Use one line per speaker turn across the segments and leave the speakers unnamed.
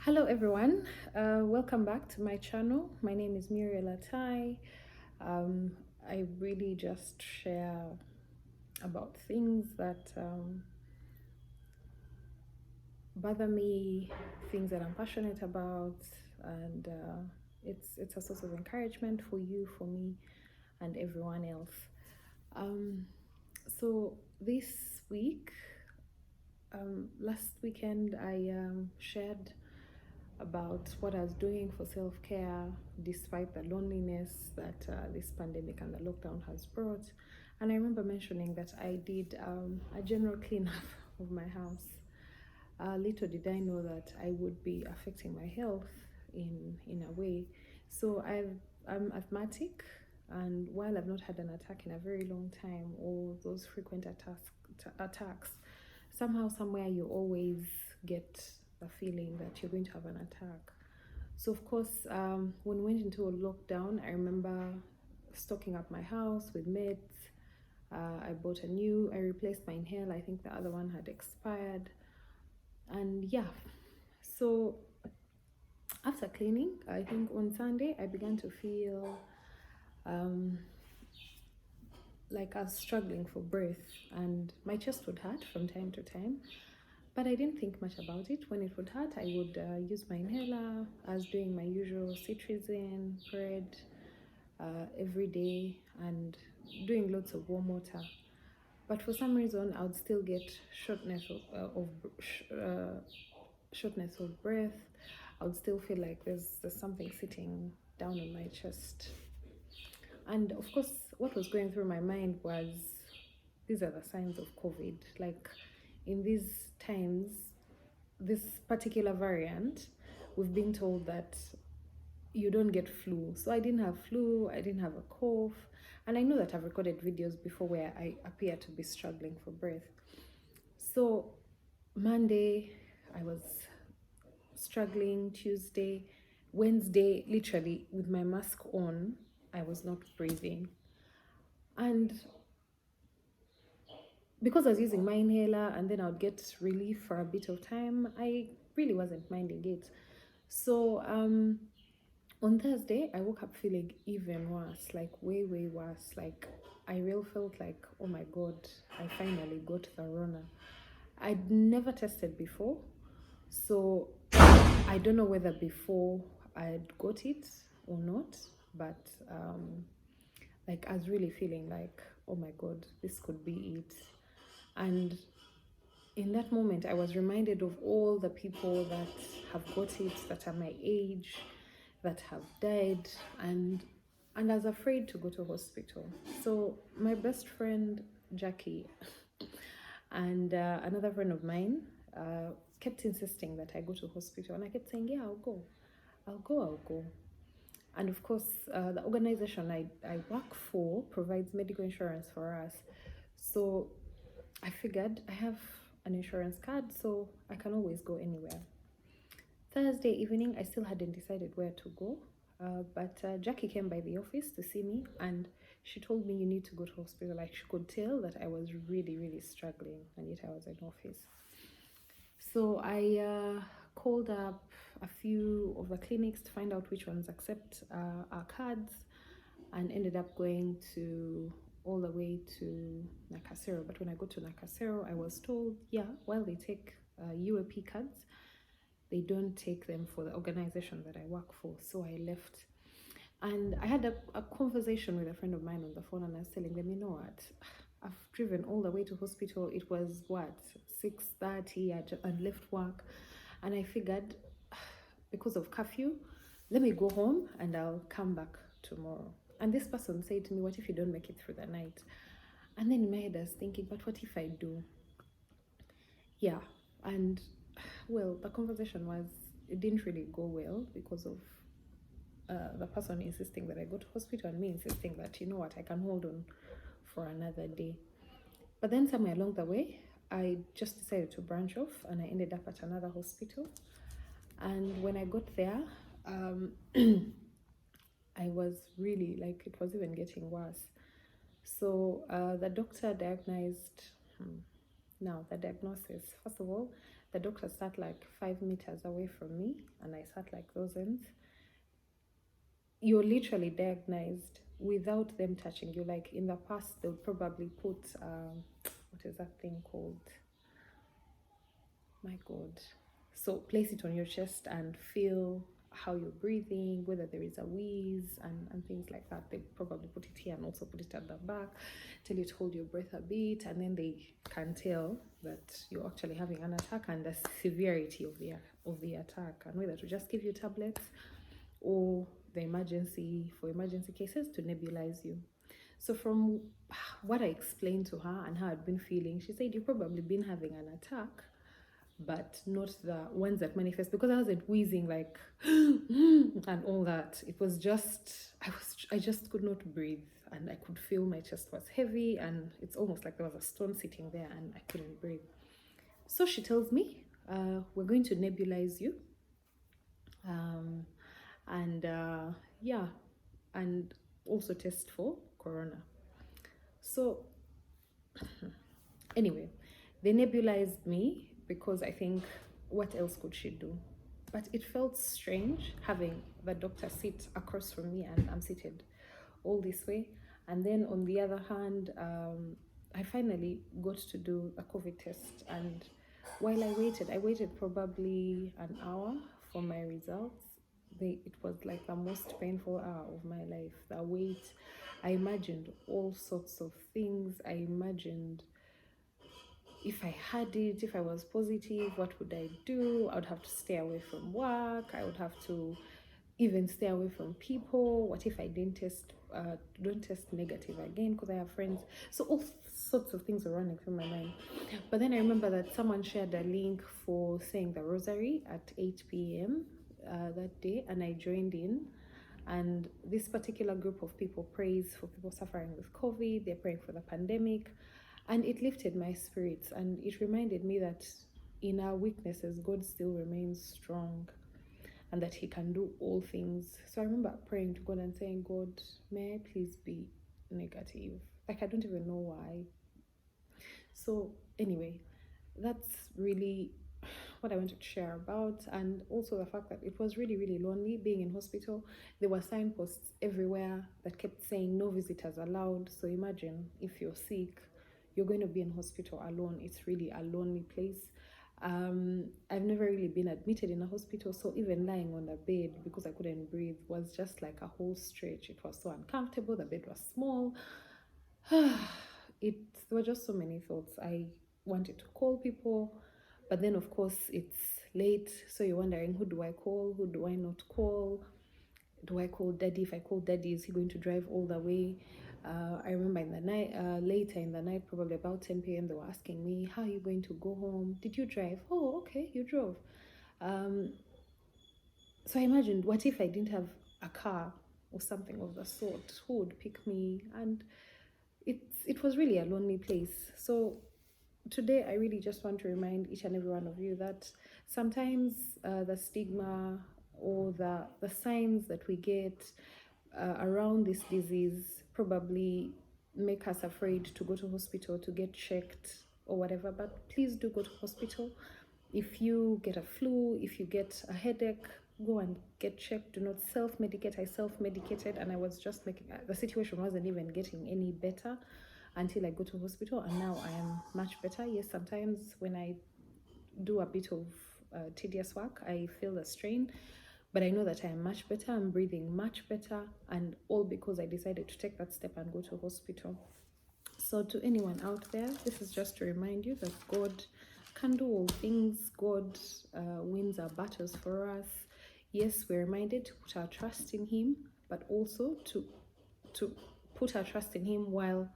Hello everyone, welcome back to my channel. My name is Muriel Atai. Um, I really just share about things that bother me, things that I'm passionate about, and it's a source of encouragement for you, for me, and everyone else. So this week, last weekend, I shared about what I was doing for self-care despite the loneliness that this pandemic and the lockdown has brought. And I remember mentioning that I did a general cleanup of my house. Little did I know that I would be affecting my health in a way. So I'm asthmatic, and while I've not had an attack in a very long time, or those frequent attacks, somehow, somewhere, you always get the feeling that you're going to have an attack. So, of course, when we went into a lockdown, I remember stocking up my house with meds. I bought I replaced my inhaler. I think the other one had expired. And yeah, so after cleaning, I think on Sunday, I began to feel um, like I was struggling for breath, and my chest would hurt from time to time. But I didn't think much about it. When it would hurt, I would use my inhaler. I was doing my usual cetirizine, bread every day, and doing lots of warm water. But for some reason, I would still get shortness of breath. I would still feel like there's something sitting down on my chest. And of course, what was going through my mind was, these are the signs of COVID. Like, in these times, this particular variant, we've been told that you don't get flu. So I didn't have flu, I didn't have a cough. And I know that I've recorded videos before where I appear to be struggling for breath. So Monday, I was struggling. Tuesday, Wednesday, literally with my mask on, I was not breathing. And because I was using my inhaler and then I would get relief for a bit of time, I really wasn't minding it. So on Thursday, I woke up feeling even worse, like way, way worse. Like, I really felt like, oh my God, I finally got the Rona. I'd never tested before, so I don't know whether before I'd got it or not, but like, I was really feeling like, oh my God, this could be it. And in that moment, I was reminded of all the people that have got it, that are my age, that have died, and I was afraid to go to hospital. So my best friend Jackie and another friend of mine kept insisting that I go to hospital, and I kept saying, yeah, I'll go. And of course, the organization I work for provides medical insurance for us. So I figured I have an insurance card, so I can always go anywhere. Thursday evening, I still hadn't decided where to go, but Jackie came by the office to see me, and she told me, you need to go to hospital. Like, she could tell that I was really, really struggling, and yet I was in office. So I called up a few of the clinics to find out which ones accept our cards, and ended up going to all the way to Nakasero. But when I got to Nakasero, I was told, yeah, while they take UAP cards, they don't take them for the organization that I work for. So I left. And I had a conversation with a friend of mine on the phone, and I was telling them, you know what? I've driven all the way to hospital. It was what, 6:30. I left work, and I figured, because of curfew, let me go home and I'll come back tomorrow. And this person said to me, what if you don't make it through the night? And then in my head I was thinking, but what if I do? Yeah. And well, the conversation it didn't really go well because of the person insisting that I go to hospital, and me insisting that, you know what, I can hold on for another day. But then somewhere along the way, I just decided to branch off, and I ended up at another hospital. And when I got there, I was really, like, it was even getting worse. So the doctor diagnosed, now the diagnosis, first of all, The doctor sat like 5 meters away from me, and I sat like those ends. You're literally diagnosed without them touching you. Like in the past, they would probably put what is that thing called? My God. So place it on your chest and feel how you're breathing, whether there is a wheeze and things like that. They probably put it here and also put it at the back, tell you to hold your breath a bit, and then they can tell that you're actually having an attack and the severity of the attack, and whether to just give you tablets or for emergency cases to nebulize you. So from what I explained to her and how I'd been feeling, she said, you've probably been having an attack, but not the ones that manifest, because I wasn't wheezing like and all that. It was just I just could not breathe, and I could feel my chest was heavy, and it's almost like there was a stone sitting there and I couldn't breathe. So she tells me, we're going to nebulize you, and and also test for corona. So anyway, they nebulized me because I think, what else could she do? But it felt strange having the doctor sit across from me and I'm seated all this way. And then on the other hand, I finally got to do a COVID test. And while I waited probably an hour for my results. It was like the most painful hour of my life. The wait, I imagined all sorts of things. I imagined, if I had it, if I was positive, what would I do? I would have to stay away from work. I would have to even stay away from people. What if I don't test negative again because I have friends? So all sorts of things were running through my mind. But then I remember that someone shared a link for saying the rosary at 8 p.m. That day, and I joined in. And this particular group of people prays for people suffering with COVID. They're praying for the pandemic. And it lifted my spirits, and it reminded me that in our weaknesses, God still remains strong and that He can do all things. So I remember praying to God and saying, God, may I please be negative? Like, I don't even know why. So anyway, that's really what I wanted to share about, and also the fact that it was really, really lonely being in hospital. There were signposts everywhere that kept saying no visitors allowed. So imagine if you're sick, you're going to be in hospital alone. It's really a lonely place. I've never really been admitted in a hospital, so even lying on the bed because I couldn't breathe was just like a whole stretch. It was so uncomfortable. The bed was small. There were just so many thoughts. I wanted to call people, but then of course it's late, so you're wondering, who do I call? Who do I not call? Do I call daddy? If I call daddy, is he going to drive all the way? I remember in the night, later in the night, probably about 10 p.m, they were asking me, how are you going to go home? Did you drive? Oh, okay, you drove. So I imagined, what if I didn't have a car or something of the sort? Who would pick me? And it was really a lonely place. So today I really just want to remind each and every one of you that sometimes the stigma or the signs that we get around this disease probably make us afraid to go to hospital to get checked or whatever. But please do go to hospital. If you get a flu, if you get a headache, go and get checked. Do not self-medicate. I self-medicated, and I was just making, the situation wasn't even getting any better until I go to hospital, and now I am much better. Yes, sometimes when I do a bit of tedious work, I feel a strain, but I know that I am much better. I'm breathing much better, and all because I decided to take that step and go to hospital. So to anyone out there, this is just to remind you that God can do all things. God wins our battles for us. Yes, we're reminded to put our trust in Him, but also to put our trust in Him while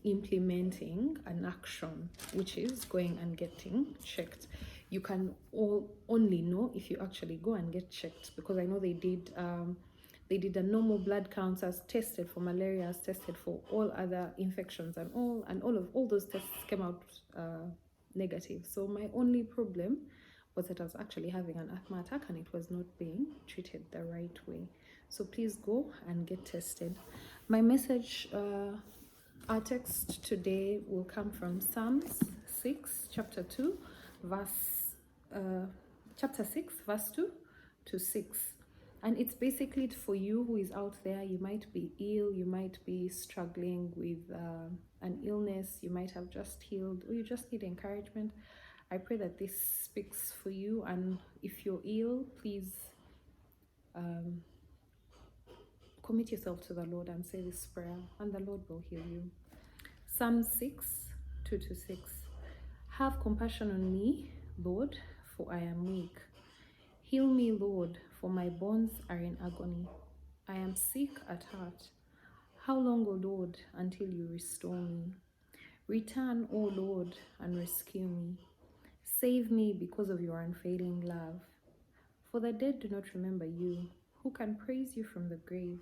implementing an action, which is going and getting checked. You can only know if you actually go and get checked, because I know they did a normal blood counts, as tested for malaria, as tested for all other infections, and all those tests came out negative. So my only problem was that I was actually having an asthma attack and it was not being treated the right way. So please go and get tested. My message, our text today will come from Psalms 6, chapter 2, verse chapter 6, verse 2 to 6. And it's basically for you who is out there. You might be ill, you might be struggling with an illness, you might have just healed, or you just need encouragement. I pray that this speaks for you. And if you're ill, please commit yourself to the Lord and say this prayer, and the Lord will heal you. Psalm 6, 2 to 6. Have compassion on me, Lord, for I am weak. Heal me, Lord, for my bones are in agony. I am sick at heart. How long, O Lord, until you restore me? Return, O Lord, and rescue me. Save me because of your unfailing love. For the dead do not remember you. Who can praise you from the grave?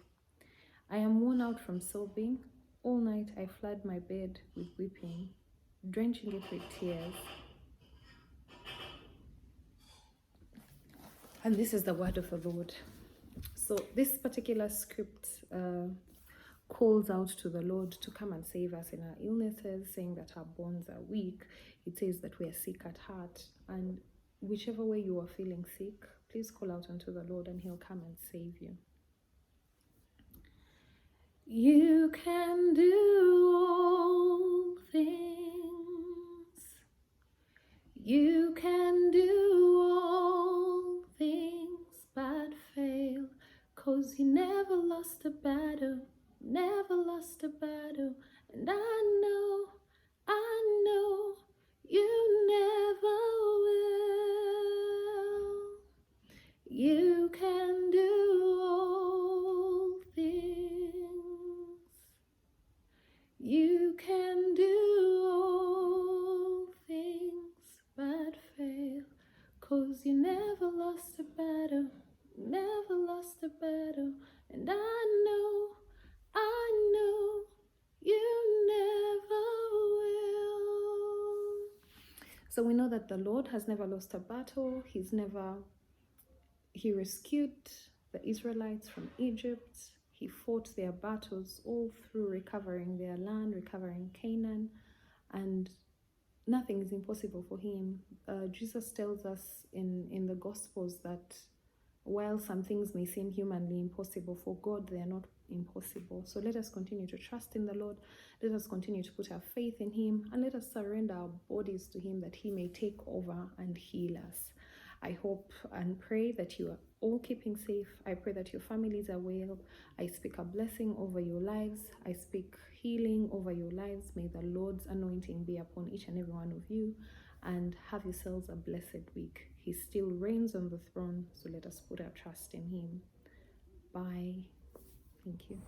I am worn out from sobbing. All night I flood my bed with weeping, drenching it with tears. And this is the word of the Lord. So this particular script calls out to the Lord to come and save us in our illnesses, saying that our bones are weak. It says that we are sick at heart. And whichever way you are feeling sick, please call out unto the Lord and he'll come and save you. You can do all things. You can do all things but fail. 'Cause you never lost a battle, never lost a battle. And I know you never will. You can do all things. You can do all things but fail. 'Cause you never lost a battle, never lost a battle. And I know you never will. So we know that the Lord has never lost a battle. He rescued the Israelites from Egypt. He fought their battles all through recovering their land, recovering Canaan, and nothing is impossible for him. Jesus tells us in the Gospels that while some things may seem humanly impossible, for God they are not impossible. So let us continue to trust in the Lord. Let us continue to put our faith in him, and let us surrender our bodies to him that he may take over and heal us. I hope and pray that you are all keeping safe. I pray that your families are well. I speak a blessing over your lives. I speak healing over your lives. May the Lord's anointing be upon each and every one of you, and have yourselves a blessed week. He still reigns on the throne, so let us put our trust in him. Bye. Thank you.